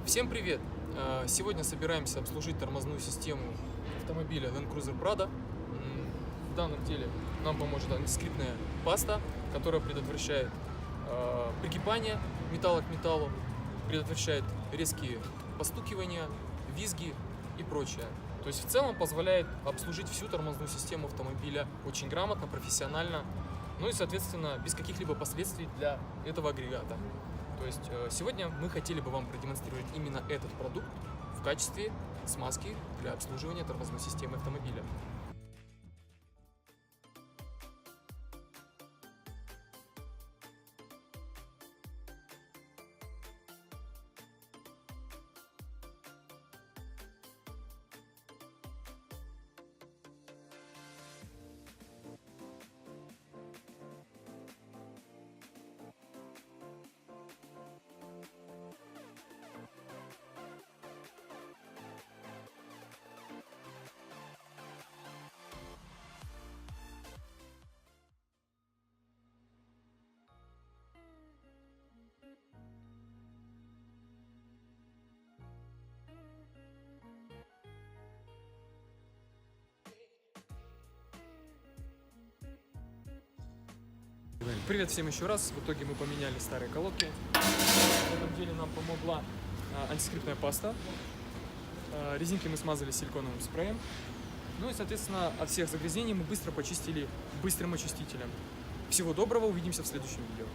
Всем привет! Сегодня собираемся обслужить тормозную систему автомобиля Land Cruiser Prado. В данном деле нам поможет антискрипная паста, которая предотвращает пригибание металла к металлу, предотвращает резкие постукивания, визги и прочее. То есть в целом позволяет обслужить всю тормозную систему автомобиля очень грамотно, профессионально, ну и соответственно без каких-либо последствий для этого агрегата. То есть сегодня мы хотели бы вам продемонстрировать именно этот продукт в качестве смазки для обслуживания тормозной системы автомобиля. Привет всем еще раз. В итоге мы поменяли старые колодки. В этом деле нам помогла антискрипная паста. Резинки мы смазали силиконовым спреем. Ну и, соответственно, от всех загрязнений мы быстро почистили быстрым очистителем. Всего доброго, увидимся в следующем видео.